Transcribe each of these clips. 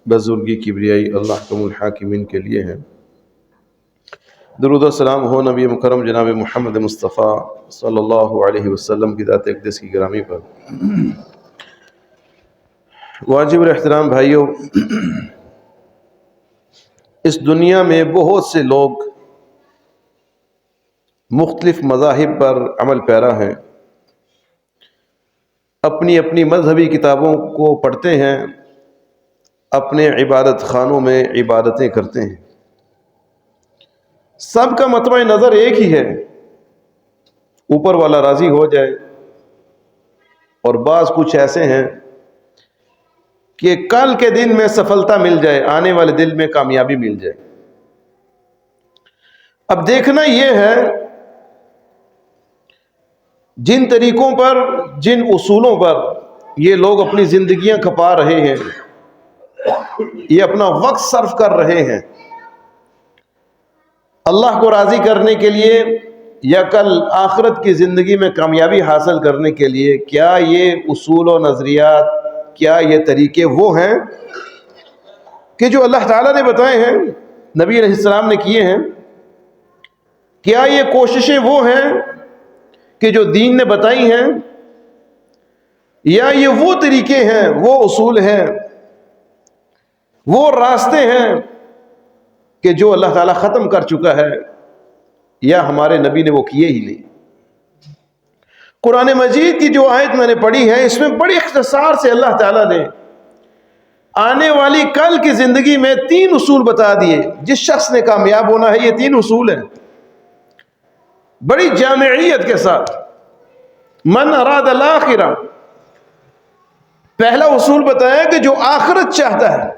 بزرگی کبریائی اللہ کم الحاکمین کے لیے ہے۔ درود و سلام ہو نبی مکرم جناب محمد مصطفیٰ صلی اللہ علیہ وسلم کی ذات اقدس کی گرامی پر۔ واجب احترام بھائیوں، اس دنیا میں بہت سے لوگ مختلف مذاہب پر عمل پیرا ہیں، اپنی اپنی مذہبی کتابوں کو پڑھتے ہیں، اپنے عبادت خانوں میں عبادتیں کرتے ہیں۔ سب کا مطمع نظر ایک ہی ہے، اوپر والا راضی ہو جائے، اور بعض کچھ ایسے ہیں کہ کل کے دن میں سفلتا مل جائے، آنے والے دن میں کامیابی مل جائے۔ اب دیکھنا یہ ہے جن طریقوں پر، جن اصولوں پر یہ لوگ اپنی زندگیاں کھپا رہے ہیں، یہ اپنا وقت صرف کر رہے ہیں اللہ کو راضی کرنے کے لیے یا کل آخرت کی زندگی میں کامیابی حاصل کرنے کے لیے، کیا یہ اصول و نظریات، کیا یہ طریقے وہ ہیں کہ جو اللہ تعالیٰ نے بتائے ہیں، نبی علیہ السلام نے کیے ہیں؟ کیا یہ کوششیں وہ ہیں کہ جو دین نے بتائی ہیں، یا یہ وہ طریقے ہیں، وہ اصول ہیں، وہ راستے ہیں کہ جو اللہ تعالیٰ ختم کر چکا ہے، یا ہمارے نبی نے وہ کیے ہی نہیں؟ قرآن مجید کی جو آیت میں نے پڑھی ہے، اس میں بڑی اختصار سے اللہ تعالیٰ نے آنے والی کل کی زندگی میں 3 اصول بتا دیے۔ جس شخص نے کامیاب ہونا ہے، یہ 3 اصول ہیں، بڑی جامعیت کے ساتھ۔ من اراد الاخرہ، پہلا اصول بتایا کہ جو آخرت چاہتا ہے،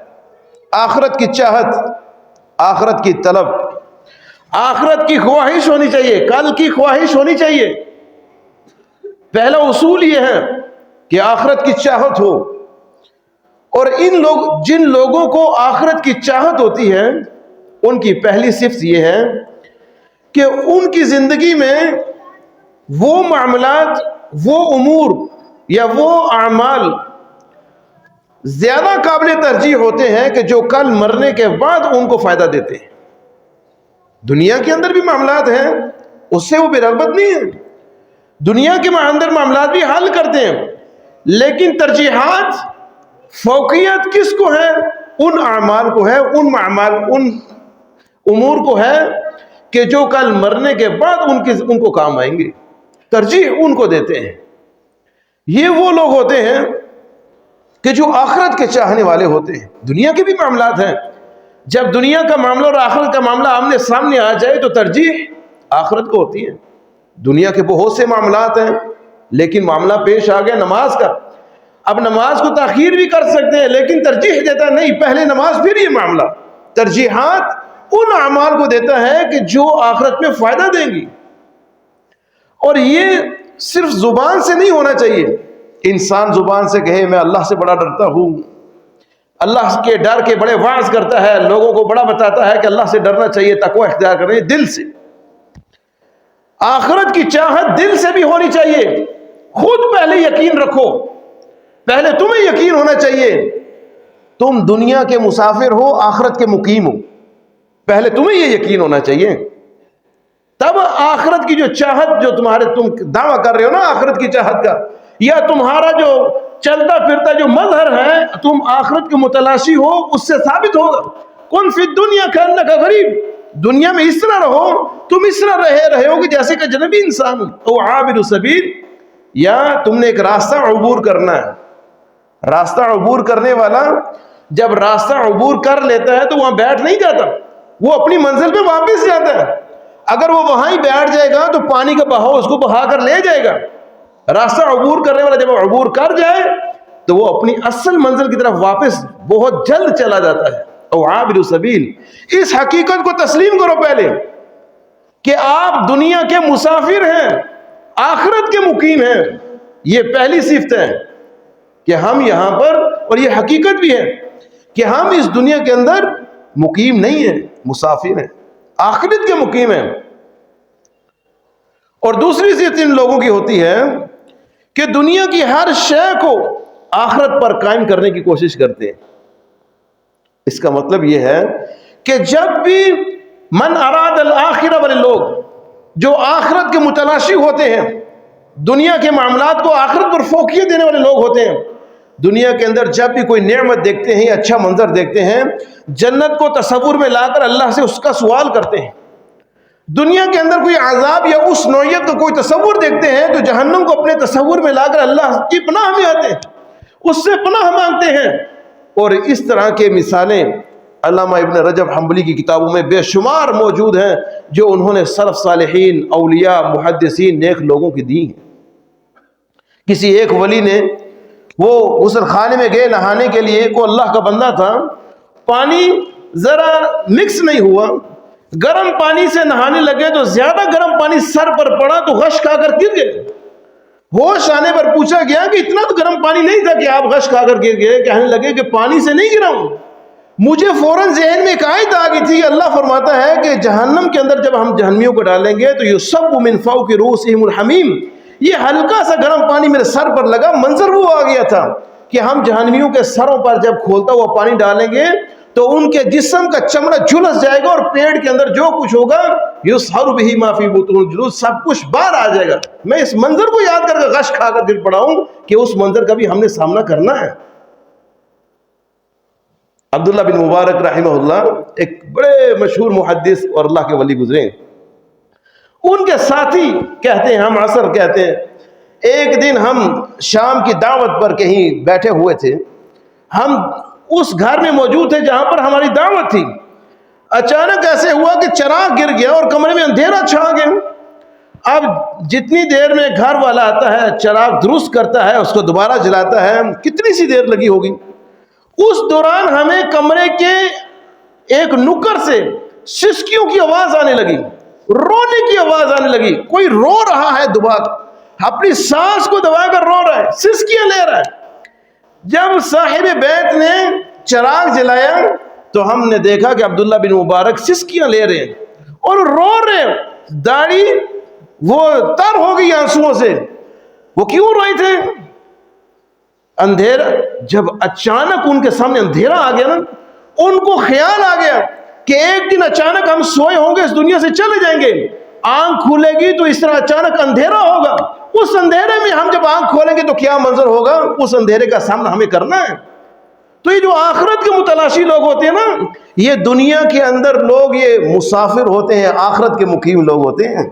آخرت کی چاہت، آخرت کی طلب، آخرت کی خواہش ہونی چاہیے، کل کی خواہش ہونی چاہیے۔ پہلا اصول یہ ہے کہ آخرت کی چاہت ہو، اور جن لوگوں کو آخرت کی چاہت ہوتی ہے، ان کی پہلی صفت یہ ہے کہ ان کی زندگی میں وہ معاملات، وہ امور یا وہ اعمال زیادہ قابل ترجیح ہوتے ہیں کہ جو کل مرنے کے بعد ان کو فائدہ دیتے ہیں۔ دنیا کے اندر بھی معاملات ہیں، اس سے وہ بے رغبت نہیں ہے، دنیا کے اندر معاملات بھی حل کرتے ہیں، لیکن ترجیحات، فوقیت کس کو ہے؟ ان اعمال کو ہے، ان امور کو ہے کہ جو کل مرنے کے بعد ان کو کام آئیں گے، ترجیح ان کو دیتے ہیں۔ یہ وہ لوگ ہوتے ہیں کہ جو آخرت کے چاہنے والے ہوتے ہیں۔ دنیا کے بھی معاملات ہیں، جب دنیا کا معاملہ اور آخرت کا معاملہ آمنے سامنے آ جائے تو ترجیح آخرت کو ہوتی ہے۔ دنیا کے بہت سے معاملات ہیں، لیکن معاملہ پیش آ گیا نماز کا، اب نماز کو تاخیر بھی کر سکتے ہیں، لیکن ترجیح دیتا نہیں، پہلے نماز پھر یہ معاملہ۔ ترجیحات ان اعمال کو دیتا ہے کہ جو آخرت میں فائدہ دیں گی، اور یہ صرف زبان سے نہیں ہونا چاہیے۔ انسان زبان سے کہے میں اللہ سے بڑا ڈرتا ہوں، اللہ کے ڈر کے بڑے واعظ کرتا ہے، لوگوں کو بڑا بتاتا ہے کہ اللہ سے ڈرنا چاہیے، تقوی اختیار کریں، دل سے۔ آخرت کی چاہت دل سے بھی ہونی چاہیے۔ خود پہلے یقین رکھو، پہلے تمہیں یقین ہونا چاہیے تم دنیا کے مسافر ہو، آخرت کے مقیم ہو، پہلے تمہیں یہ یقین ہونا چاہیے، تب آخرت کی جو چاہت، جو تم دعویٰ کر رہے ہو نا آخرت کی چاہت کا، یا تمہارا جو چلتا پھرتا جو مظہر ہے تم آخرت کے متلاشی ہو، اس سے ثابت ہوگا۔ کن فی الدنیا کانک غریب، دنیا میں اس طرح رہو، تم اس طرح رہے ہو کہ جیسے کہ اجنبی انسان او عابر سبیل، یا تم نے ایک راستہ عبور کرنا ہے۔ راستہ عبور کرنے والا جب راستہ عبور کر لیتا ہے تو وہاں بیٹھ نہیں جاتا، وہ اپنی منزل پہ واپس جاتا ہے۔ اگر وہ وہاں ہی بیٹھ جائے گا تو پانی کا بہاؤ اس کو بہا کر لے جائے گا۔ راستہ عبور کرنے والا جب عبور کر جائے تو وہ اپنی اصل منزل کی طرف واپس بہت جلد چلا جاتا ہے۔ او عابر سبیل، اس حقیقت کو تسلیم کرو پہلے کہ آپ دنیا کے مسافر ہیں، آخرت کے مقیم ہیں۔ یہ پہلی صفت ہے کہ ہم یہاں پر، اور یہ حقیقت بھی ہے کہ ہم اس دنیا کے اندر مقیم نہیں ہیں، مسافر ہیں، آخرت کے مقیم ہیں۔ اور دوسری صفت ان لوگوں کی ہوتی ہے کہ دنیا کی ہر شے کو آخرت پر قائم کرنے کی کوشش کرتے ہیں۔ اس کا مطلب یہ ہے کہ جب بھی من اراد الآخرہ والے لوگ جو آخرت کے متلاشی ہوتے ہیں، دنیا کے معاملات کو آخرت پر فوقیت دینے والے لوگ ہوتے ہیں، دنیا کے اندر جب بھی کوئی نعمت دیکھتے ہیں یا اچھا منظر دیکھتے ہیں، جنت کو تصور میں لا کر اللہ سے اس کا سوال کرتے ہیں۔ دنیا کے اندر کوئی عذاب یا اس نوعیت کا کوئی تصور دیکھتے ہیں تو جہنم کو اپنے تصور میں لا کر اللہ کی پناہ میں آتے ہیں، اس سے پناہ مانگتے ہیں۔ اور اس طرح کے مثالیں علامہ ابن رجب حنبلی کی کتابوں میں بے شمار موجود ہیں، جو انہوں نے سلف صالحین، اولیاء، محدثین، نیک لوگوں کی دی ہیں۔ کسی ایک ولی نے، وہ غسل خانے میں گئے نہانے کے لیے، کو اللہ کا بندہ تھا، پانی ذرا مکس نہیں ہوا، گرم پانی سے نہانے لگے تو زیادہ گرم پانی سر پر پڑا تو غش کھا کر گر گئے۔ ہوش آنے پر پوچھا گیا کہ اتنا تو گرم پانی نہیں تھا کہ آپ غش کھا کر گر گئے؟ کہنے لگے کہ پانی سے نہیں گرا ہوں، مجھے فوراً ذہن میں ایک آیت آ گئی تھی، اللہ فرماتا ہے کہ جہنم کے اندر جب ہم جہنمیوں کو ڈالیں گے تو یصب من فوق رؤوسہم الحمیم، یہ ہلکا سا گرم پانی میرے سر پر لگا، منظر وہ آ گیا تھا کہ ہم جہنمیوں کے سروں پر جب کھولتا ہوا پانی ڈالیں گے تو ان کے جسم کا چمڑا جھلس جائے گا اور پیٹ کے اندر جو کچھ ہوگا یصہر بہ ما فی بطون الجلود، سب کچھ باہر آ جائے گا۔ میں اس منظر کو یاد کر کے غش کھا کر گر پڑا ہوں کہ اس منظر کا بھی ہم نے سامنا کرنا ہے۔ عبداللہ بن مبارک رحمہ اللہ ایک بڑے مشہور محدث اور اللہ کے ولی گزرے، ان کے ساتھی کہتے ہیں، ہم عصر کہتے ہیں، ایک دن ہم شام کی دعوت پر کہیں بیٹھے ہوئے تھے، ہم اس گھر میں موجود تھے جہاں پر ہماری دعوت تھی، اچانک ایسے ہوا کہ چراغ گر گیا اور کمرے میں اندھیرا چھا گیا۔ اب جتنی دیر میں گھر والا آتا ہے، چراغ درست کرتا ہے، اس کو دوبارہ جلاتا ہے، کتنی سی دیر لگی ہوگی، اس دوران ہمیں کمرے کے ایک نکر سے سسکیوں کی آواز آنے لگی، رونے کی آواز آنے لگی، کوئی رو رہا ہے دبا اپنی سانس کو دبا کر رو رہا ہے، سسکیاں لے رہا ہے۔ جب صاحب بیت نے چراغ جلایا تو ہم نے دیکھا کہ عبداللہ بن مبارک سسکیاں لے رہے ہیں اور رو رہے ہیں، داڑھی وہ تر ہو گئی آنسوؤں سے۔ وہ کیوں روئے تھے؟ اندھیرا، جب اچانک ان کے سامنے اندھیرا آ گیا نا، ان کو خیال آ گیا کہ ایک دن اچانک ہم سوئے ہوں گے، اس دنیا سے چلے جائیں گے، آنکھ کھولے گی تو اس طرح اچانک اندھیرا ہوگا، اس اندھیرے میں ہم جب آنکھ کھولیں گے تو کیا منظر ہوگا، اس اندھیرے کا سامنا ہمیں کرنا ہے۔ تو یہ جو آخرت کے متلاشی لوگ ہوتے ہیں نا، یہ دنیا کے اندر لوگ یہ مسافر ہوتے ہیں، آخرت کے مقیم لوگ ہوتے ہیں۔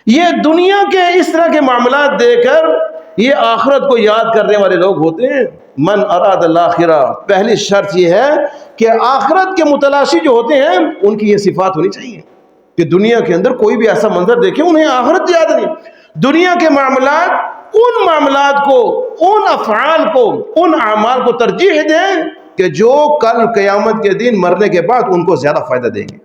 یہ دنیا کے اس طرح کے معاملات دے کر یہ آخرت کو یاد کرنے والے لوگ ہوتے ہیں۔ من اراد الاخرہ، پہلی شرط یہ ہے کہ آخرت کے متلاشی جو ہوتے ہیں ان کی یہ صفات ہونی چاہیے کہ دنیا کے اندر کوئی بھی ایسا منظر دیکھے انہیں آخرت یاد نہیں۔ دنیا کے معاملات، ان معاملات کو، ان افعال کو، ان اعمال کو ترجیح دیں کہ جو کل قیامت کے دن مرنے کے بعد ان کو زیادہ فائدہ دیں گے۔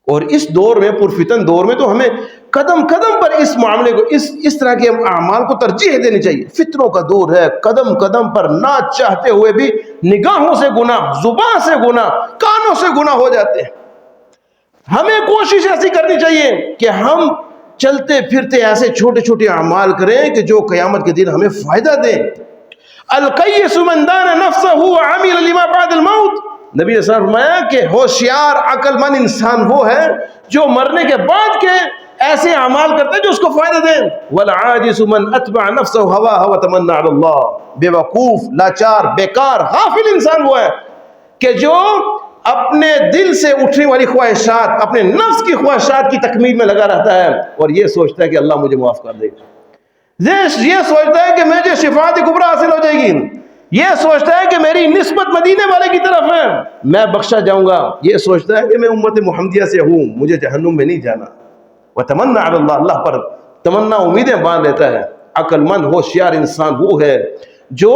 اور اس دور میں، پرفتن دور میں، تو ہمیں قدم قدم پر اس معاملے کو، اس طرح کے اعمال کو ترجیح دینی چاہیے۔ فتنوں کا دور ہے، قدم قدم پر نہ چاہتے ہوئے بھی نگاہوں سے گناہ، زبان سے گناہ، کانوں سے گناہ ہو جاتے ہیں۔ ہمیں کوشش ایسی کرنی چاہیے کہ ہم چلتے پھرتے ایسے چھوٹے چھوٹے اعمال کریں کہ جو قیامت کے دن ہمیں فائدہ دیں۔ القیس من دان نفسہ وعمل لما بعد الموت، نبی نے فرمایا کہ ہوشیار عقل مند انسان وہ ہے جو مرنے کے بعد کے ایسے اعمال کرتا ہے جو اس کو فائدہ دیں۔ والعاجز من اتبع نفسه هواها وتمنى على الله، بے وقوف، لاچار، بیکار، غافل انسان وہ ہے کہ جو اپنے دل سے اٹھنے والی خواہشات، اپنے نفس کی خواہشات کی تکمیل میں لگا رہتا ہے اور یہ سوچتا ہے کہ اللہ مجھے معاف کر دے گا، یہ سوچتا ہے کہ مجھے شفاعت کبریٰ حاصل ہو جائے گی، یہ سوچتا ہے کہ میری نسبت مدینے والے کی طرف ہے، میں بخشا جاؤں گا، یہ سوچتا ہے کہ میں امت محمدیہ سے ہوں، مجھے جہنم میں نہیں جانا۔ وتمنى على الله، اللہ پر تمنا امیدیں باندھ لیتا ہے۔ عقل مند ہوشیار انسان وہ ہے جو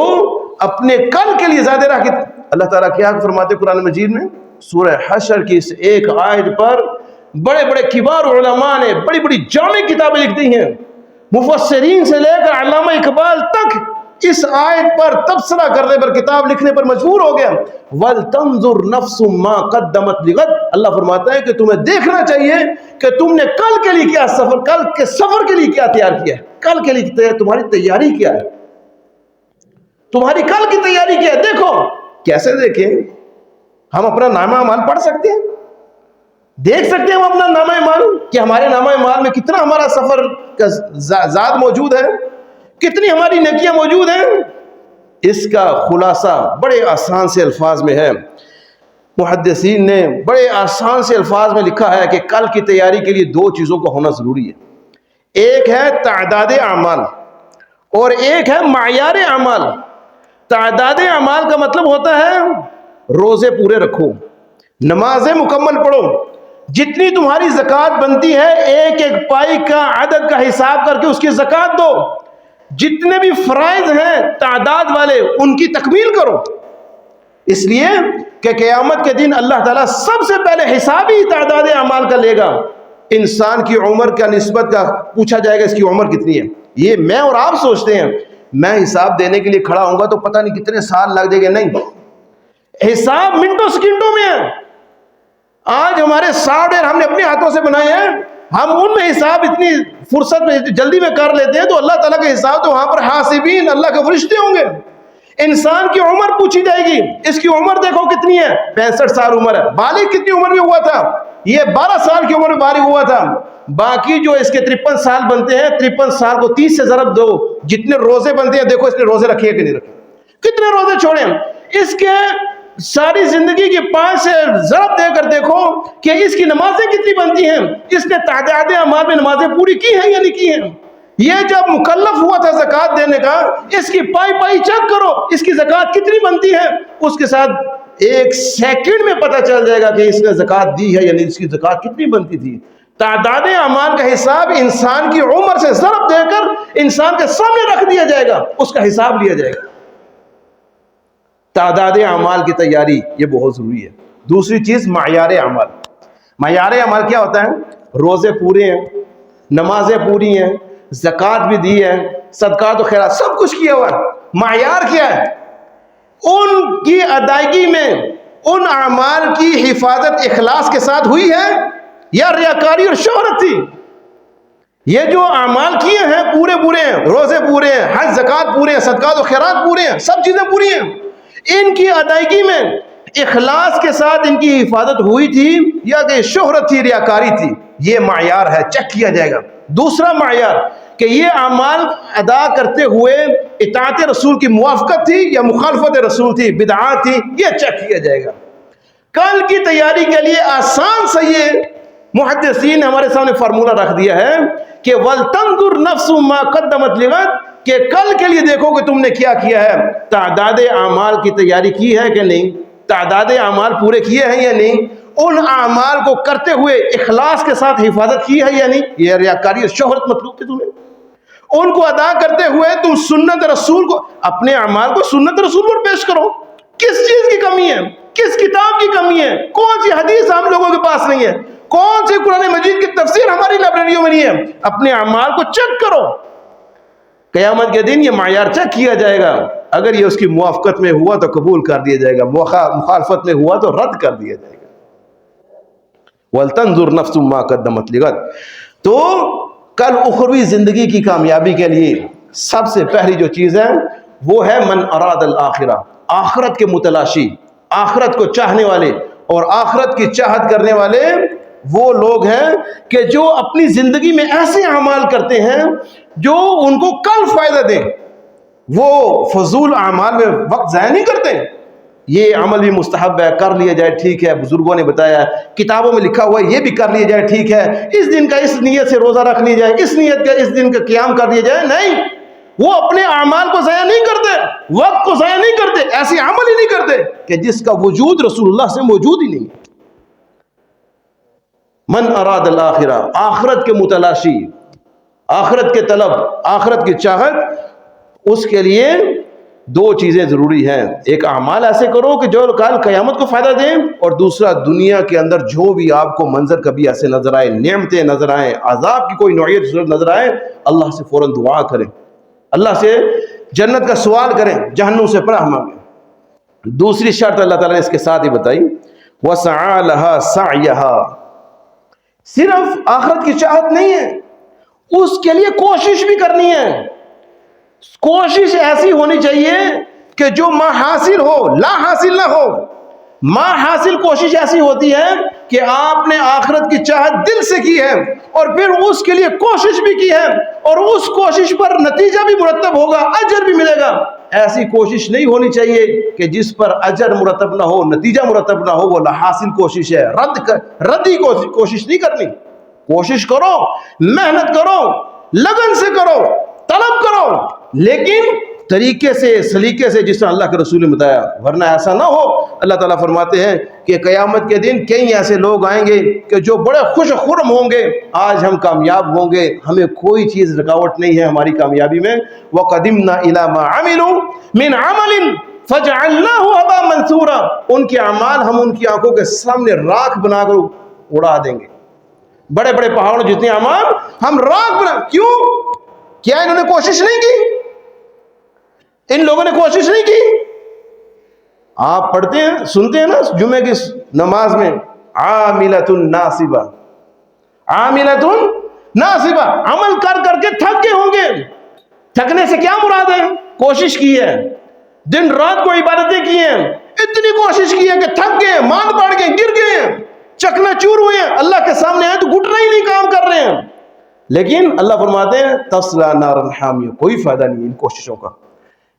اپنے کل کے لیے زیادہ راہ کی۔ اللہ تعالیٰ کیا فرماتے قرآن مجید میں؟ سورہ حشر کی اس ایک آیت پر بڑے بڑے کبار علماء نے بڑی بڑی جامع کتابیں لکھ دی ہیں، مفسرین سے لے کر علامہ اقبال تک اس آیت پر تبصرہ کرنے پر، کتاب لکھنے پر مجبور ہو گیا۔ وَلْتَنْظُرْ نَفْسٌ مَا قَدَّمَتْ لِغَدٍ، اللہ فرماتا ہے کہ تمہیں دیکھنا چاہیے کہ تم نے کل کے لیے کیا کل کے سفر کے لیے کیا تیار کیا ہے، کل کے لیے تمہاری تیاری کیا ہے، تمہاری کل کی تیاری کیا ہے۔ دیکھو، کیسے دیکھیں؟ ہم اپنا نامہ اعمال پڑھ سکتے ہیں، دیکھ سکتے ہیں ہم اپنا نامہ اعمال کہ ہمارے نامہ اعمال میں کتنا ہمارا سفر کا زاد موجود ہے، کتنی ہماری نیکیاں موجود ہیں۔ اس کا خلاصہ بڑے آسان سے الفاظ میں ہے، محدثین نے بڑے آسان سے الفاظ میں لکھا ہے کہ کل کی تیاری کے لیے دو چیزوں کا ہونا ضروری ہے، ایک ہے تعداد اعمال اور ایک ہے معیار اعمال۔ تعداد اعمال کا مطلب ہوتا ہے روزے پورے رکھو، نمازیں مکمل پڑھو، جتنی تمہاری زکوٰۃ بنتی ہے ایک ایک پائی کا عدد کا حساب کر کے اس کی زکوٰۃ دو، جتنے بھی فرائض ہیں تعداد والے ان کی تکمیل کرو، اس لیے کہ قیامت کے دن اللہ تعالیٰ سب سے پہلے حساب ہی تعداد اعمال کا لے گا۔ انسان کی عمر کا نسبت کا پوچھا جائے گا اس کی عمر کتنی ہے۔ یہ میں اور آپ سوچتے ہیں میں حساب دینے کے لیے کھڑا ہوں گا تو پتہ نہیں کتنے سال لگ جائے گا، نہیں، حساب منٹوں سیکنڈوں میں ہے۔ آج ہمارے سافٹ ویئر ہم نے اپنے ہاتھوں سے بنائے ہیں، ہم ان میں حساب اتنی فرصت میں جلدی میں کر لیتے ہیں، تو اللہ تعالیٰ کا حساب تو وہاں پر حاسبین اللہ کے فرشتے ہوں گے۔ انسان کی عمر پوچھی جائے گی، اس کی عمر دیکھو کتنی ہے، 65 سال عمر ہے، بالغ کتنی عمر میں ہوا تھا، یہ 12 سال کی عمر میں بالغ ہوا تھا۔ باقی جو اس کے 53 سال بنتے ہیں، 53 سال کو 30 سے ضرب دو، جتنے روزے بنتے ہیں دیکھو اس نے روزے رکھے ہیں کہ نہیں رکھے، کتنے روزے چھوڑے، اس کے ساری زندگی کی 5 سے ضرب دے کر دیکھو کہ اس کی نمازیں کتنی بنتی ہیں، اس نے تعداد اعمال میں نمازیں پوری کی ہیں یا نہیں کی ہیں۔ یہ جب مکلف ہوا تھا زکوٰۃ دینے کا، اس کی پائی چیک کرو اس کی زکوٰۃ کتنی بنتی ہے، اس کے ساتھ ایک سیکنڈ میں پتہ چل جائے گا کہ اس نے زکوٰۃ دی ہے یا نہیں، اس کی زکوٰۃ کتنی بنتی تھی۔ تعداد اعمال کا حساب انسان کی عمر سے ضرب دے کر انسان کے سامنے رکھ دیا جائے گا، اس کا حساب لیا جائے گا۔ تعداد اعمال کی تیاری یہ بہت ضروری ہے۔ دوسری چیز معیار اعمال۔ معیار اعمال کیا ہوتا ہے؟ روزے پورے ہیں، نمازیں پوری ہیں، زکوٰۃ بھی دی ہے، صدقات و خیرات سب کچھ کیا ہوا ہے، معیار کیا ہے؟ ان کی ادائیگی میں ان اعمال کی حفاظت اخلاص کے ساتھ ہوئی ہے یا ریاکاری اور شہرت تھی؟ یہ جو اعمال کیے ہیں پورے ہیں، روزے پورے ہیں، حج زکوٰۃ پورے ہیں، صدقات و خیرات پورے ہیں، سب چیزیں پوری ہیں، ان کی ادائیگی میں اخلاص کے ساتھ ان کی حفاظت ہوئی تھی یا کہ شہرت تھی، ریاکاری تھی؟ یہ معیار ہے، چیک کیا جائے گا۔ دوسرا معیار کہ یہ اعمال ادا کرتے ہوئے اطاعت رسول کی موافقت تھی یا مخالفت رسول تھی، بدعات تھی، یہ چیک کیا جائے گا۔ کل کی تیاری کے لیے آسان سے یہ محدثین نے ہمارے سامنے فارمولہ رکھ دیا ہے کہ وَلْتَنْظُرْ نَفْسٌ مَا قَدَّمَتْ لِغَدٍ، کہ کل کے لیے دیکھو کہ تم نے کیا کیا ہے، تعداد اعمال کی تیاری کی ہے کہ نہیں، تعداد اعمال پورے کیے ہیں یا نہیں، ان اعمال کو کرتے ہوئے اخلاص کے ساتھ حفاظت کی ہے یا نہیں، یہ ریاکاری اور شہرت مطلوب تھی تمہیں، ان کو ادا کرتے ہوئے تم سنت رسول کو، اپنے اعمال کو سنت رسول پر پیش کرو۔ کس چیز کی کمی ہے، کس کتاب کی کمی ہے، کون سی حدیث ہم لوگوں کے پاس نہیں ہے، کون سی قرآن مجید کی تفسیر ہماری لائبریریوں میں نہیں ہے، اپنے اعمال کو چیک کرو۔ قیامت کے دن یہ معیار چیک کیا جائے گا، اگر یہ اس کی موافقت میں ہوا تو قبول کر دیا جائے گا، مخالفت میں ہوا تو رد کر دیا جائے گا۔ وَلْتَنْظُرْ نَفْسٌ مَا قَدَّمَتْ لِغَدٍ۔ تو کل اخروی زندگی کی کامیابی کے لیے سب سے پہلی جو چیز ہے وہ ہے من اراد الآخرہ، آخرت کے متلاشی، آخرت کو چاہنے والے، اور آخرت کی چاہت کرنے والے وہ لوگ ہیں کہ جو اپنی زندگی میں ایسے اعمال کرتے ہیں جو ان کو کل فائدہ دیں، وہ فضول اعمال میں وقت ضائع نہیں کرتے۔ یہ عمل بھی مستحب ہے، کر لیا جائے ٹھیک ہے، بزرگوں نے بتایا ہے، کتابوں میں لکھا ہوا ہے یہ بھی کر لیا جائے ٹھیک ہے، اس دن کا اس نیت سے روزہ رکھ لیا جائے، اس نیت کا اس دن کا قیام کر لیا جائے، نہیں، وہ اپنے اعمال کو ضائع نہیں کرتے، وقت کو ضائع نہیں کرتے، ایسے عمل ہی نہیں کرتے کہ جس کا وجود رسول اللہ سے موجود ہی نہیں۔ من اراد الآخرہ، آخرت کے متلاشی، آخرت کے طلب، آخرت کی چاہت، اس کے لیے دو چیزیں ضروری ہیں، ایک اعمال ایسے کرو کہ جو کل قیامت کو فائدہ دیں، اور دوسرا دنیا کے اندر جو بھی آپ کو منظر کبھی ایسے نظر آئے، نعمتیں نظر آئیں، عذاب کی کوئی نوعیت صورت نظر آئے، اللہ سے فوراً دعا کریں، اللہ سے جنت کا سوال کریں، جہنم سے پناہ مانگیں۔ دوسری شرط اللہ تعالیٰ نے اس کے ساتھ ہی بتائی، وَسَعَى لَهَا سَعْيَهَا، صرف آخرت کی چاہت نہیں ہے، اس کے لیے کوشش بھی کرنی ہے۔ کوشش ایسی ہونی چاہیے کہ جو ما حاصل ہو لا حاصل نہ ہو، ماں حاصل کوشش ایسی ہوتی ہے کہ آپ نے آخرت کی چاہت دل سے کی ہے اور پھر اس کے لیے کوشش بھی کی ہے اور اس کوشش پر نتیجہ بھی مرتب ہوگا، اجر بھی ملے گا۔ ایسی کوشش نہیں ہونی چاہیے کہ جس پر اجر مرتب نہ ہو، نتیجہ مرتب نہ ہو، وہ حاصل کوشش ہے، ردی کوشش نہیں کرنی۔ کوشش کرو، محنت کرو، لگن سے کرو، طلب کرو، لیکن طریقے سے، سلیقے سے، جس طرح اللہ کے رسول نے بتایا، ورنہ ایسا نہ ہو۔ اللہ تعالیٰ فرماتے ہیں کہ قیامت کے دن کئی ایسے لوگ آئیں گے کہ جو بڑے خوش خرم ہوں گے، آج ہم کامیاب ہوں گے، ہمیں کوئی چیز رکاوٹ نہیں ہے ہماری کامیابی میں۔ وَقَدِمْنَا إِلَى مَا عَمِلُوا مِنْ عَمَلٍ فَجَعَلْنَاهُ هَبَاءً مَنْثُورًا، ان کے اعمال ہم ان کی آنکھوں کے سامنے راکھ بنا کر اڑا دیں گے۔ بڑے بڑے پہاڑوں جتنے اعمال ہم راکھ بنا، کیوں؟ کیا انہوں نے کوشش نہیں کی؟ ان لوگوں نے کوشش نہیں کی؟ آپ پڑھتے ہیں، سنتے ہیں نا جمعے کی نماز میں، عاملۃ ناصبہ، عاملۃ ناصبہ، عمل کر کر کے تھک گئے ہوں گے۔ تھکنے سے کیا مراد ہے؟ کوشش کی ہے، دن رات کو عبادتیں کی ہیں، اتنی کوشش کی ہے کہ تھک گئے، مان پڑ گئے، گر گئے، چکنا چور ہوئے ہیں، اللہ کے سامنے ہیں تو گھٹنا ہی نہیں کام کر رہے ہیں، لیکن اللہ فرماتے ہیں تصلی نارا حامیہ، کوئی فائدہ نہیں ان کوششوں کا،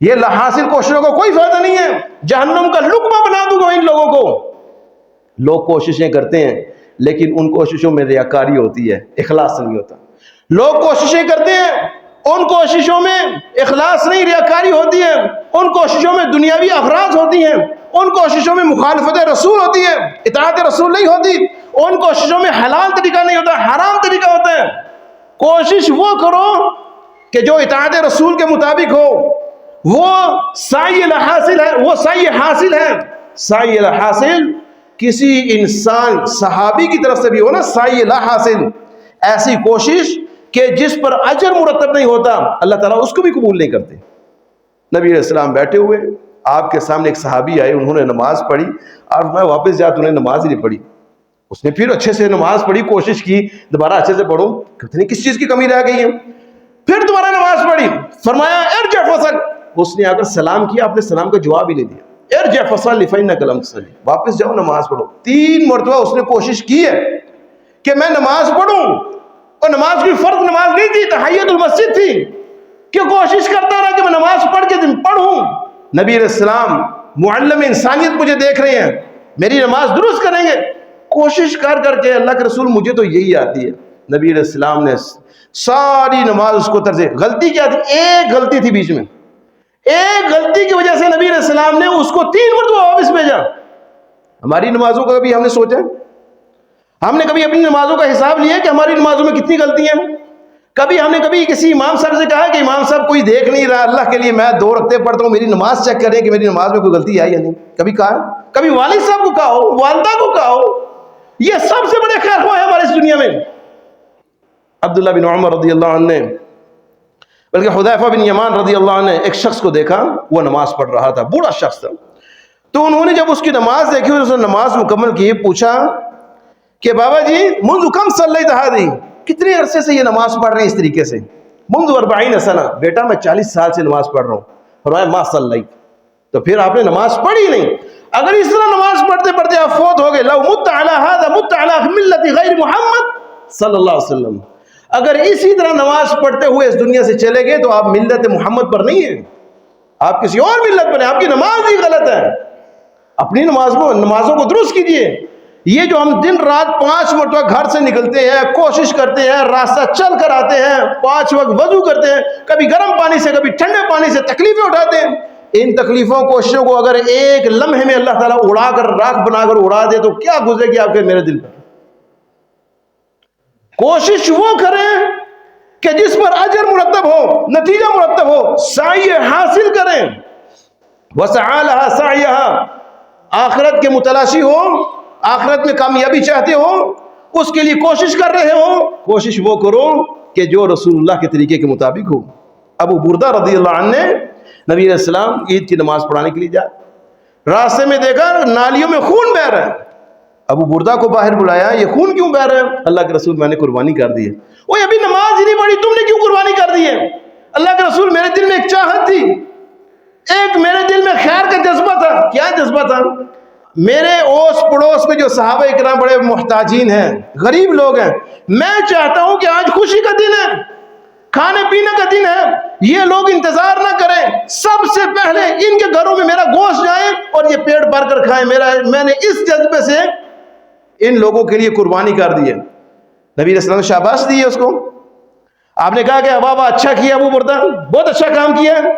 یہ حاصل کوششوں کا کوئی فائدہ نہیں ہے، جہنم کا لقمہ بنا دوں گا ان لوگوں کو۔ لوگ کوششیں کرتے ہیں لیکن ان کوششوں میں ریاکاری ہوتی ہے، اخلاص نہیں ہوتا۔ لوگ کوششیں کرتے ہیں، ان کوششوں میں اخلاص نہیں، ریاکاری ہوتی ہے، ان کوششوں میں دنیاوی اغراض ہوتی ہیں، ان کوششوں میں مخالفت رسول ہوتی ہے، اطاعت رسول نہیں ہوتی، ان کوششوں میں حلال طریقہ نہیں ہوتا، حرام طریقہ ہوتا ہے۔ کوشش وہ کرو کہ جو اطاعت رسول کے مطابق ہو، وہ سعی حاصل ہے، وہ سعی حاصل ہے۔ سعی حاصل کسی انسان صحابی کی طرف سے بھی ہو نا، سعی حاصل، ایسی کوشش کہ جس پر اجر مرتب نہیں ہوتا، اللہ تعالیٰ اس کو بھی قبول نہیں کرتے۔ نبی علیہ السلام بیٹھے ہوئے، آپ کے سامنے ایک صحابی آئے، انہوں نے نماز پڑھی اور میں واپس جا تو انہیں نماز ہی نہیں پڑھی۔ اس نے پھر اچھے سے نماز پڑھی، کوشش کی دوبارہ اچھے سے پڑھوں، کتنی کس چیز کی کمی رہ گئی ہے، پھر دوبارہ نماز پڑھی، فرمایا ارجع فصل، اس نے آ کر سلام کیا، آپ نے سلام کا جواب ہی نہیں دیا، ارجع فصل فإنک لم تصلی، واپس جاؤ نماز پڑھو۔ 3 مرتبہ اس نے کوشش کی ہے کہ میں نماز پڑھوں، اور نماز کوئی فرض نماز نہیں تھی، تحیۃ المسجد تھی، کہ کوشش کرتا رہا کہ میں نماز پڑھ کے پڑھوں۔ نبی علیہ السلام معلم انسانیت مجھے دیکھ رہے ہیں، میری نماز درست کریں گے، کوشش کر کر کے اللہ کے رسول مجھے تو یہی آتی ہے۔ نبی علیہ السلام نے ساری نماز اس کو طرز، غلطی کیا تھی؟ ایک غلطی تھی بیچ میں، ایک غلطی کی وجہ سے نبی علیہ السلام نے اس کو 3 مرتبہ واپس بھیجا۔ ہماری نمازوں کا کبھی ہم نے سوچا؟ ہم نے کبھی اپنی نمازوں کا حساب لیا کہ ہماری نمازوں میں کتنی غلطیاں ہیں؟ کبھی ہم نے کبھی کسی امام صاحب سے کہا کہ امام صاحب کوئی دیکھ نہیں رہا، اللہ کے لیے میں 2 رکعتیں پڑھتا ہوں، میری نماز چیک کریں کہ میری نماز میں کوئی غلطی ہے یا نہیں؟ کبھی کہا؟ کبھی والد صاحب کو کہا ہو، والدہ کو کہا ہو؟ یہ سب سے بڑے خیر خواہ ہیں ہمارے اس دنیا میں۔ عبداللہ بن عمر رضی اللہ عنہ نے، بلکہ حذیفہ بن یمان رضی اللہ عنہ نے ایک شخص کو دیکھا، وہ نماز پڑھ رہا تھا، بوڑھا شخص تھا، تو انہوں نے جب اس کی نماز دیکھی، اس نے نماز مکمل کی، پوچھا کہ بابا جی منذ کم صلیت ہذہ، کتنے عرصے سے یہ نماز پڑھ رہے ہیں اس طریقے سے؟ منذ 40 سنہ، بیٹا میں 40 سال سے نماز پڑھ رہا ہوں۔ فرمایا ما صلیت، تو پھر آپ نے نماز پڑھی نہیں۔ اگر اس طرح نماز پڑھتے پڑھتے آپ فوت ہو گئے، لو مت علی ھذا مت علی ملت غیر محمد صلی اللہ علیہ وسلم، اگر اسی طرح نماز پڑھتے ہوئے اس دنیا سے چلے گئے تو آپ ملت محمد پر نہیں ہیں، آپ کسی اور ملت پر ہیں، آپ کی نماز ہی غلط ہے۔ اپنی نمازوں کو درست کیجئے۔ یہ جو ہم دن رات 5 مرتبہ گھر سے نکلتے ہیں، کوشش کرتے ہیں، راستہ چل کر آتے ہیں، 5 وقت وضو کرتے ہیں، کبھی گرم پانی سے کبھی ٹھنڈے پانی سے تکلیفیں اٹھاتے ہیں، ان تکلیفوں کوششوں کو اگر ایک لمحے میں اللہ تعالیٰ اڑا کر راکھ بنا کر اڑا دے تو کیا گزرے گی آپ کے میرے دل پر؟ کوشش وہ کریں کہ جس پر اجر مرتب ہو، نتیجہ مرتب ہو، سعی حاصل کریں۔ وسعی لہا سعیہا، آخرت کے متلاشی ہو، آخرت میں کامیابی چاہتے ہو، اس کے لیے کوشش کر رہے ہو، کوشش وہ کرو کہ جو رسول اللہ کے طریقے کے مطابق ہو۔ ابو بردہ رضی اللہ عنہ نے نبی علیہ السلام عید کی نماز پڑھانے کے لیے جائے، راستے میں دیکھا نالیوں میں خون بہہ رہا ہے، ابو بردہ کو باہر بلایا، یہ خون کیوں بہہ رہا ہے؟ اللہ کے رسول میں نے قربانی کر دی ہے۔ وہ ابھی نماز ہی نہیں پڑھی، تم نے کیوں قربانی کر دی ہے؟ اللہ کے رسول میرے دل میں ایک چاہت تھی، ایک میرے دل میں خیر کا جذبہ تھا۔ کیا جذبہ تھا؟ میرے اوس پڑوس میں جو صحابہ اکرام بڑے محتاجین ہیں، غریب لوگ ہیں، میں چاہتا ہوں کہ آج خوشی کا دن ہے، کھانے پینے کا دن ہے، یہ لوگ انتظار نہ کریں، سب سے پہلے ان کے گھروں میں میرا گوشت جائے اور یہ پیٹ بھر کر کھائیں۔ میں نے اس جذبے سے ان لوگوں کے لیے قربانی کر دی ہے۔ نبی علیہ السلام نے شاباش دی ہے اس کو۔ آپ نے کہا کہ بابا اچھا کیا ابو بردہ، بہت اچھا کام کیا ہے۔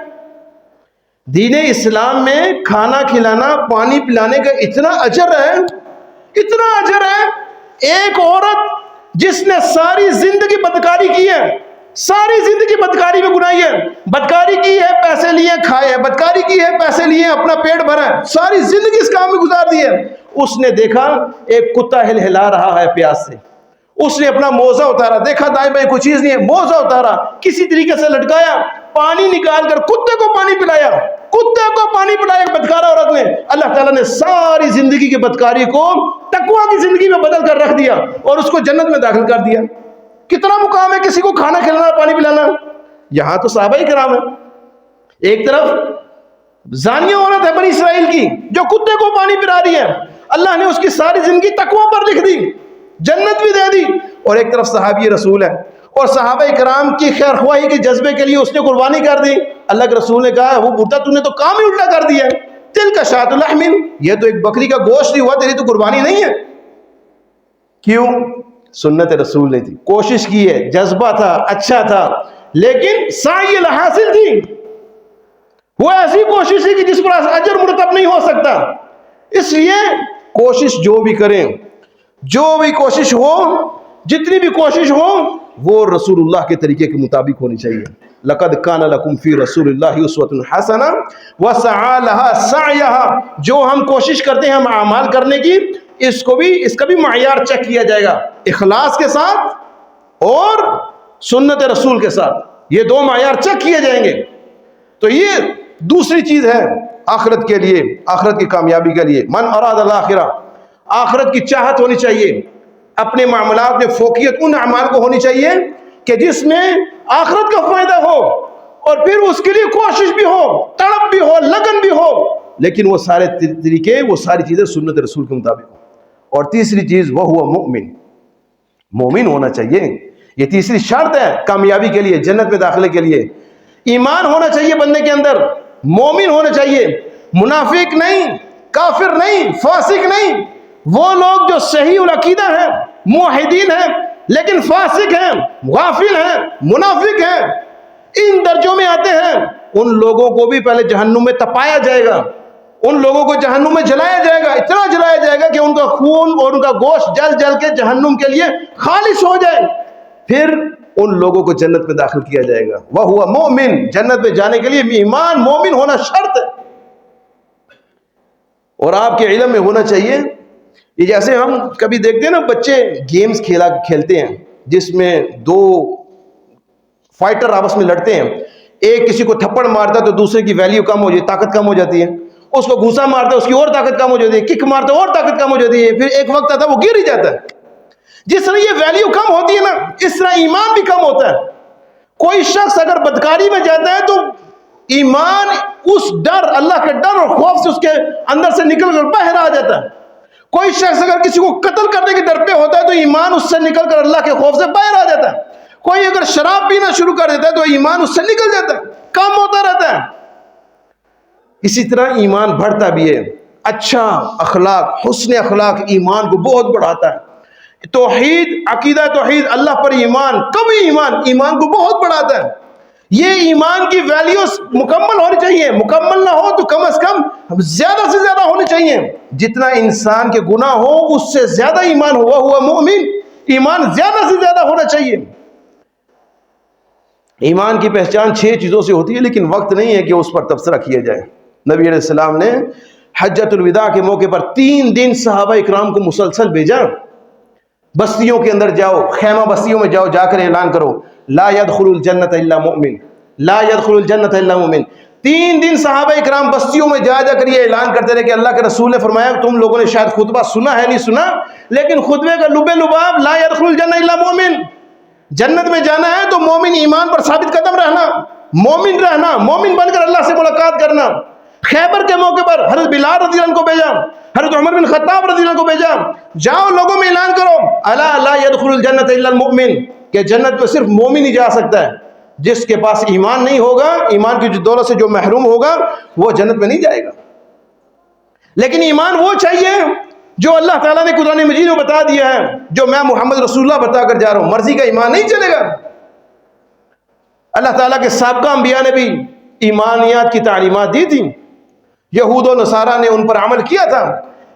دین اسلام میں کھانا کھلانا، پانی پلانے کا اتنا اجر ہے، اتنا اجر ہے۔ ایک عورت جس نے ساری زندگی بدکاری کی ہے، ساری زندگی بدکاری میں گنائی ہے، بدکاری کی ہے، پیسے لیے کھائے ہیں، بدکاری کی ہے، پیسے لیے اپنا پیٹ بھرا ہے، ساری زندگی اس کام میں گزار دی ہے۔ اس نے دیکھا ایک کتا ہلا رہا ہے پیاس سے، اس نے اپنا موزہ اتارا، دیکھا دائیں بائیں کوئی چیز نہیں ہے، موزہ اتارا، کسی طریقے سے لٹکایا، پانی نکال کر کتے کو پانی پلایا، کتے کو پانی پلایا ایک بدکارہ عورت نے۔ اللہ تعالیٰ نے ساری زندگی کی بدکاری کو تقویٰ کی زندگی میں بدل کر رکھ دیا اور اس کو جنت میں داخل کر دیا۔ کتنا مقام ہے کسی کو کھانا کھلانا، پانی پلانا۔ یہاں تو صحابہ کرام ہیں، ایک طرف زانیہ عورت ہے بنی اسرائیل کی جو کتے کو پانی پلا رہی ہے، اللہ نے اس کی ساری زندگی تقویٰ پر لکھ دی، جنت بھی دے دی، اور ایک طرف صحابی رسول ہے اور صحابہ کرام کی خیر خواہی کے جذبے کے لیے اس نے قربانی کر دی۔ اللہ کے رسول نے کہا وہ بوٹا تو نے تو کام ہی الٹا کر دیا ہے، تل کا شاۃ لحم، یہ تو ایک بکری کا گوشت ہی ہوا، تیری تو قربانی نہیں ہے۔ کیوں؟ سنت رسول نے تھی، کوشش کی ہے، جذبہ تھا، اچھا تھا، لیکن سعی الحاصل تھی، وہ ایسی کوشش تھی کہ جس پر اجر مرتب نہیں ہو سکتا۔ اس لیے کوشش جو بھی کریں، جو بھی کوشش ہو، جتنی بھی کوشش ہو، وہ رسول اللہ کے طریقے کے مطابق ہونی چاہیے۔ لقد کان لکم فی رسول اللہ اسوۃ حسنہ وسعی لها سعیها، جو ہم کوشش کرتے ہیں ہم اعمال کرنے کی، اس کا بھی معیار چیک کیا جائے گا، اخلاص کے ساتھ اور سنت رسول کے ساتھ، یہ دو معیار چیک کیے جائیں گے۔ تو یہ دوسری چیز ہے آخرت کے لیے، آخرت کی کامیابی کے لیے۔ من اراد الاخرہ، آخرت کی چاہت ہونی چاہیے، اپنے معاملات میں فوقیت ان اعمال کو ہونی چاہیے کہ جس میں آخرت کا فائدہ ہو، اور پھر اس کے لیے کوشش بھی ہو، تڑپ بھی ہو، لگن بھی ہو، لیکن وہ سارے طریقے، وہ ساری چیزیں سنت رسول کے مطابق ہو۔ اور تیسری چیز وہ ہوا مومن، مومن ہونا چاہیے، یہ تیسری شرط ہے کامیابی کے لیے، جنت میں داخلے کے لیے۔ ایمان ہونا چاہیے بندے کے اندر، مومن ہونا چاہیے، منافق نہیں، کافر نہیں، فاسق نہیں۔ وہ لوگ جو صحیح العقیدہ ہیں، موحدین ہیں، لیکن فاسق ہیں، غافل ہیں، منافق ہیں، ان درجوں میں آتے ہیں، ان لوگوں کو بھی پہلے جہنم میں تپایا جائے گا، ان لوگوں کو جہنم میں جلایا جائے گا، اتنا جلایا جائے گا کہ ان کا خون اور ان کا گوشت جل جل کے جہنم کے لیے خالص ہو جائے، پھر ان لوگوں کو جنت میں داخل کیا جائے گا۔ وہ ہوا مومن، جنت میں جانے کے لیے ایمان، مومن ہونا شرط ہے۔ اور آپ کے علم میں ہونا چاہیے، یہ جیسے ہم کبھی دیکھتے ہیں نا بچے گیمز کھیلتے ہیں جس میں دو فائٹر آپس میں لڑتے ہیں، ایک کسی کو تھپڑ مارتا ہے تو دوسرے کی ویلیو کم ہو جاتی، طاقت کم ہو جاتی ہے، اس کو گھوسا مارتا ہے اس کی اور طاقت کم ہو جاتی ہے، کک مارتا ہے اور طاقت کم ہو جاتی ہے، پھر ایک وقت آتا ہے وہ گر ہی جاتا ہے۔ جس طرح یہ ویلیو کم ہوتی ہے نا، اس طرح ایمان بھی کم ہوتا ہے۔ کوئی شخص اگر بدکاری میں جاتا ہے تو ایمان اس ڈر، اللہ کے ڈر اور خوف سے اس کے اندر سے نکل کر باہر آ جاتا ہے۔ کوئی شخص اگر کسی کو قتل کرنے کے ڈر پہ ہوتا ہے تو ایمان اس سے نکل کر اللہ کے خوف سے باہر آ جاتا ہے۔ کوئی اگر شراب پینا شروع کر دیتا ہے تو ایمان اس سے نکل جاتا ہے، کم ہوتا رہتا ہے۔ اسی طرح ایمان بڑھتا بھی ہے، اچھا اخلاق، حسن اخلاق ایمان کو بہت بڑھاتا ہے۔ توحید، عقیدہ توحید، اللہ پر ایمان، قوی ایمان، ایمان کو بہت بڑھاتا ہے۔ یہ ایمان کی ویلیوز مکمل ہونی چاہیے، مکمل نہ ہو تو کم از کم زیادہ سے زیادہ ہونی چاہیے۔ جتنا انسان کے گناہ ہو اس سے زیادہ ایمان ہوا ہوا مومن، ایمان زیادہ سے زیادہ ہونا چاہیے۔ ایمان کی پہچان 6 چیزوں سے ہوتی ہے، لیکن وقت نہیں ہے کہ اس پر تبصرہ کیا جائے۔ نبی علیہ السلام نے حجۃ الوداع کے موقع پر 3 دن صحابہ اکرام کو مسلسل بھیجا، بستیوں کے اندر جاؤ، خیمہ بستیوں میں جاؤ، جا کر اعلان کرو لا يدخل الجنت الا مؤمن، لا يدخل الجنت الا مؤمن۔ 3 دن صحابہ اکرام بستیوں میں جا کر یہ اعلان کرتے رہے کہ اللہ کے رسول نے فرمایا، تم لوگوں نے شاید خطبہ سنا ہے نہیں سنا، لیکن خطبے کا لب لباب لا يدخل الجنت الا مؤمن، جنت میں جانا ہے تو مومن ایمان پر ثابت قدم رہنا، مومن رہنا، مومن بن کر اللہ سے ملاقات کرنا۔ خیبر کے موقع پر حضرت بلال رضی اللہ عنہ کو بھیجا، حضرت عمر بن خطاب رضی اللہ عنہ کو بھیجا، جاؤ لوگوں میں اعلان کرو، الا لا يدخل الجنت الا المؤمن، کہ جنت میں صرف مومن ہی جا سکتا ہے، جس کے پاس ایمان نہیں ہوگا، ایمان کی دولت سے جو محروم ہوگا وہ جنت میں نہیں جائے گا۔ لیکن ایمان وہ چاہیے جو اللہ تعالیٰ نے قرآن مجید میں بتا دیا ہے، جو میں محمد رسول اللہ بتا کر جا رہا ہوں، مرضی کا ایمان نہیں چلے گا۔ اللہ تعالیٰ کے سابقہ انبیاء نے بھی ایمانیات کی تعلیمات دی تھی، یہود و نصارہ نے ان پر عمل کیا تھا،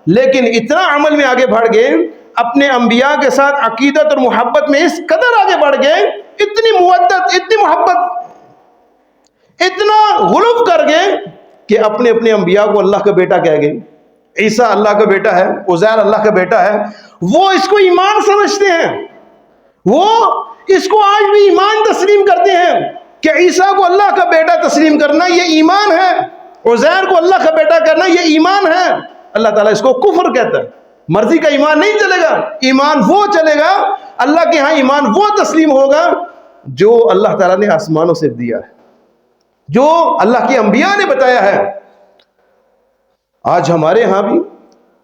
لیکن اتنا عمل میں آگے بڑھ گئے، اپنے انبیاء کے ساتھ عقیدت اور محبت میں اس قدر آگے بڑھ گئے، اتنی مودت، اتنی محبت، اتنا غلو کر گئے کہ اپنے اپنے انبیاء کو اللہ کا بیٹا کہہ گئے۔ عیسیٰ اللہ کا بیٹا ہے، عزیر اللہ کا بیٹا ہے، وہ اس کو ایمان سمجھتے ہیں، وہ اس کو آج بھی ایمان تسلیم کرتے ہیں کہ عیسیٰ کو اللہ کا بیٹا تسلیم کرنا یہ ایمان ہے، عزیر کو اللہ کا بیٹا کرنا یہ ایمان ہے۔ اللہ تعالیٰ اس کو کفر کہتا ہے۔ مرضی کا ایمان نہیں چلے گا، ایمان وہ چلے گا، اللہ کے ہاں ایمان وہ تسلیم ہوگا جو اللہ تعالیٰ نے آسمانوں سے دیا ہے، جو اللہ کے انبیاء نے بتایا ہے۔ آج ہمارے ہاں بھی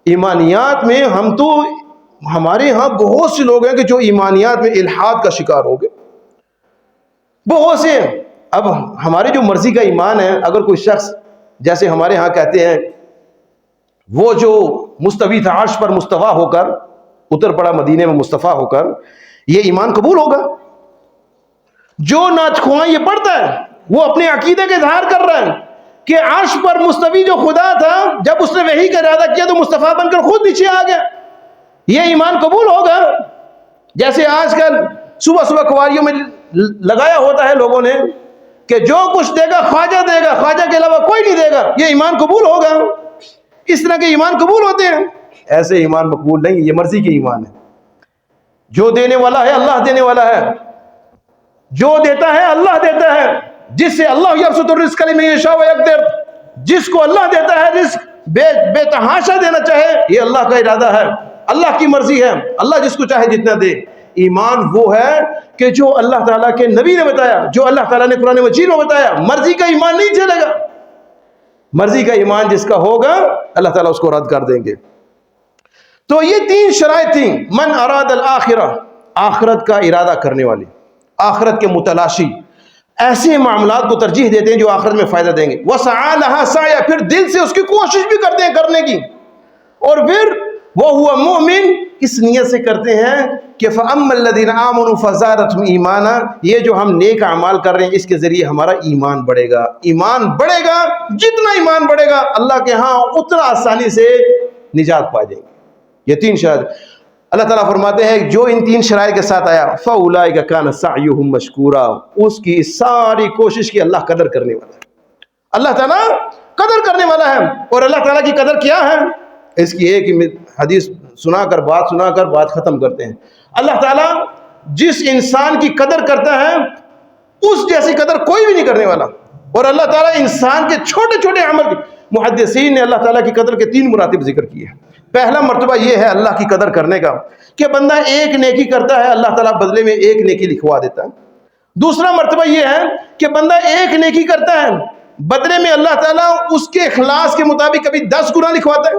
ایمانیات میں ہمارے ہاں بہت سے لوگ ہیں کہ جو ایمانیات میں الحاد کا شکار ہو گئے، بہت سے۔ اب ہماری جو مرضی کا ایمان ہے، اگر کوئی شخص جیسے ہمارے ہاں کہتے ہیں وہ جو مستوی تھا عرش پر مستوی ہو کر اتر پڑا مدینے میں مصطفیٰ ہو کر، یہ ایمان قبول ہوگا؟ جو ناچخواں یہ پڑھتا ہے وہ اپنے عقیدے کا اظہار کر رہا ہے کہ عرش پر مستوی جو خدا تھا، جب اس نے وحی کا ارادہ کیا تو مصطفیٰ بن کر خود نیچے آ گیا، یہ ایمان قبول ہوگا؟ جیسے آج کل صبح صبح قواریوں میں لگایا ہوتا ہے لوگوں نے کہ جو کچھ دے گا خواجہ دے گا، خواجہ کے علاوہ کوئی نہیں دے گا، یہ ایمان قبول ہوگا؟ اس طرح کے ایمان قبول ہوتے ہیں؟ ایسے ایمان مقبول نہیں، یہ مرضی کے ایمان ہے۔ جو دینے والا ہے اللہ دینے والا ہے، جو دیتا ہے اللہ دیتا ہے، جس سے اللہ یبسط الرزق لمن یشاء ویقدر، جس کو اللہ دیتا ہے رزق بے تحاشا دینا چاہے، یہ اللہ کا ارادہ ہے، اللہ کی مرضی ہے، اللہ جس کو چاہے جتنا دے۔ ایمان وہ ہے کہ جو اللہ تعالیٰ کے نبی نے بتایا، جو اللہ تعالیٰ نے قرآن مجید میں بتایا، مرضی کا ایمان نہیں چلے گا۔ مرضی کا ایمان جس کا ہوگا اللہ تعالیٰ اس کو رد کر دیں گے۔ تو یہ تین شرائط تھیں، من اراد الآخرہ، آخرت کا ارادہ کرنے والے، آخرت کے متلاشی، ایسے معاملات کو ترجیح دیتے ہیں جو آخرت میں فائدہ دیں گے، وسعی لہا سعیا، پھر دل سے اس کی کوشش بھی کرتے ہیں کرنے کی، اور پھر وہ ہوا مومن، اس نیت سے کرتے ہیں کہ فَأَمَّا الَّذِينَ آمَنُوا فَزَادَتْهُمْ ایمانا، یہ جو ہم نیک اعمال کر رہے ہیں اس کے ذریعے ہمارا ایمان بڑھے گا۔ ایمان بڑھے گا، جتنا ایمان بڑھے گا اللہ کے ہاں اتنا آسانی سے نجات پا جائیں گے۔ یہ تین شرائط اللہ تعالیٰ فرماتے ہیں جو ان تین شرائط کے ساتھ آیا فَأُولَٰئِكَ كَانَ سَعْيُهُمْ مَشْكُورًا، اس کی ساری کوشش کی اللہ قدر کرنے والا ہے، اللہ تعالیٰ قدر کرنے والا ہے۔ اور اللہ تعالیٰ کی قدر کیا ہے؟ اس کی ایک حدیث سنا کر بات ختم کرتے ہیں۔ اللہ تعالیٰ جس انسان کی قدر کرتا ہے اس جیسی قدر کوئی بھی نہیں کرنے والا، اور اللہ تعالیٰ انسان کے چھوٹے چھوٹے عمل، محدثین نے اللہ تعالیٰ کی قدر کے تین مراتب ذکر کیے ہیں۔ پہلا مرتبہ یہ ہے اللہ کی قدر کرنے کا کہ بندہ ایک نیکی کرتا ہے اللہ تعالیٰ بدلے میں ایک نیکی لکھوا دیتا ہے۔ دوسرا مرتبہ یہ ہے کہ بندہ ایک نیکی کرتا ہے بدلے میں اللہ تعالیٰ اس کے اخلاص کے مطابق کبھی 10 گنا لکھواتا ہے،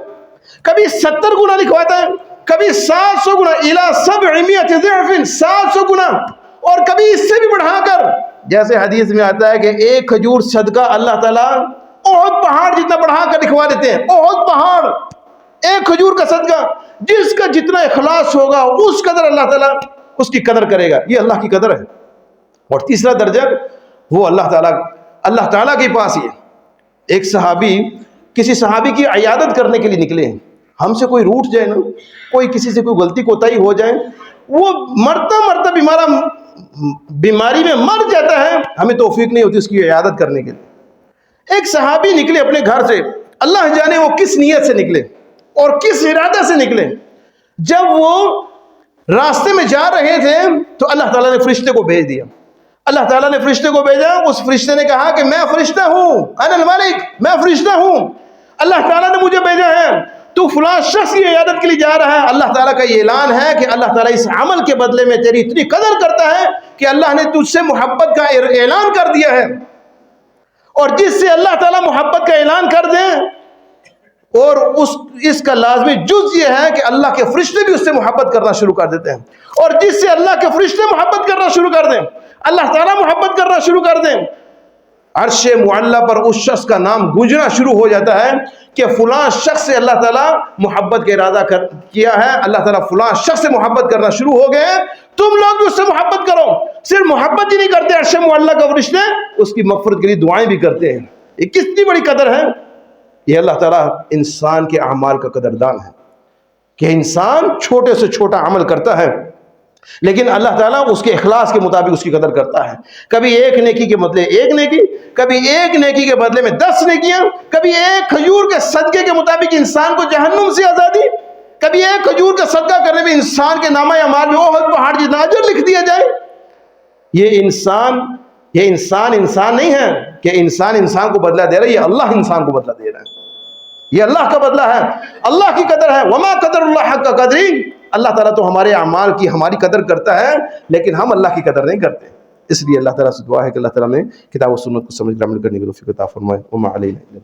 کبھی 70 گنا لکھواتا ہے، کبھی 700 گنا، الی 700 ضعف، 700 گنا، اور کبھی اس سے بھی بڑھا کر، جیسے حدیث میں آتا ہے کہ ایک کھجور صدقہ اللہ تعالیٰ احد پہاڑ جتنا بڑھا کر لکھوا دیتے ہیں۔ احد پہاڑ، ایک کھجور کا صدقہ، جس کا جتنا اخلاص ہوگا اس قدر اللہ تعالیٰ اس کی قدر کرے گا، یہ اللہ کی قدر ہے۔ اور تیسرا درجہ وہ اللہ تعالیٰ کے پاس ہی ہے۔ ایک صحابی کسی صحابی کی عیادت کرنے کے لیے نکلے ہیں، ہم سے کوئی روٹ جائے نا، کوئی کسی سے کوئی غلطی کوتاہی ہو جائے، وہ مرتا بیماری میں مر جاتا ہے، ہمیں توفیق نہیں ہوتی اس کی عیادت کرنے کے لیے۔ ایک صحابی نکلے اپنے گھر سے، اللہ جانے وہ کس نیت سے نکلے اور کس ارادہ سے نکلے۔ جب وہ راستے میں جا رہے تھے تو اللہ تعالیٰ نے فرشتے کو بھیج دیا، اللہ تعالیٰ نے فرشتے کو بھیجا، اس فرشتے نے کہا کہ میں فرشتہ ہوں، انا الملک، میں فرشتہ ہوں، اللہ تعالیٰ نے مجھے بھیجا ہے، تو فلاں شخص کی عیادت کے لیے جا رہا ہے۔ اللہ تعالیٰ کا یہ اعلان ہے کہ اللہ تعالیٰ اس عمل کے بدلے میں تیری اتنی قدر کرتا ہے کہ اللہ نے تجھ سے محبت کا اعلان کر دیا ہے، اور جس سے اللہ تعالیٰ محبت کا اعلان کر دیں اور اس کا لازمی جز یہ ہے کہ اللہ کے فرشتے بھی اس سے محبت کرنا شروع کر دیتے ہیں، اور جس سے اللہ کے فرشتے محبت کرنا شروع کر دیں، اللہ تعالیٰ محبت کرنا شروع کر دیں، عرش معلی پر اس شخص کا نام گونجنا شروع ہو جاتا ہے کہ فلاں شخص سے اللہ تعالیٰ محبت کا ارادہ کیا ہے، اللہ تعالیٰ فلاں شخص سے محبت کرنا شروع ہو گئے، تم لوگ بھی اس سے محبت کرو۔ صرف محبت ہی نہیں کرتے عرش معلی کا فرشتے، اس کی مغفرت کے لیے دعائیں بھی کرتے ہیں۔ یہ کتنی بڑی قدر ہے! یہ اللہ تعالیٰ انسان کے اعمال کا قدردان ہے کہ انسان چھوٹے سے چھوٹا عمل کرتا ہے لیکن اللہ تعالیٰ اس کے اخلاص کے مطابق اس کی قدر کرتا ہے۔ کبھی ایک نیکی کے بدلے ایک نیکی، کبھی ایک نیکی کے بدلے میں 10 نیکیاں، کبھی ایک کھجور کے صدقے کے مطابق انسان کو جہنم سے آزادی، کبھی ایک کھجور کا صدقہ کرنے میں انسان کے نامہ اعمال میں احد پہاڑ جتنا اجر لکھ دیا جائے۔ یہ انسان نہیں ہے کہ انسان کو بدلہ دے رہا ہے، یہ اللہ انسان کو بدلہ دے رہا ہے، یہ اللہ کا بدلہ ہے، اللہ کی قدر ہے۔ وما قدر اللہ حق قدری، اللہ تعالیٰ تو ہمارے اعمال کی ہماری قدر کرتا ہے لیکن ہم اللہ کی قدر نہیں کرتے۔ اس لیے اللہ تعالیٰ سے دعا ہے کہ اللہ تعالیٰ میں کتاب و سنت کو سمجھ کر عمل کرنے کی توفیق عطا فرمائے۔ وما علینا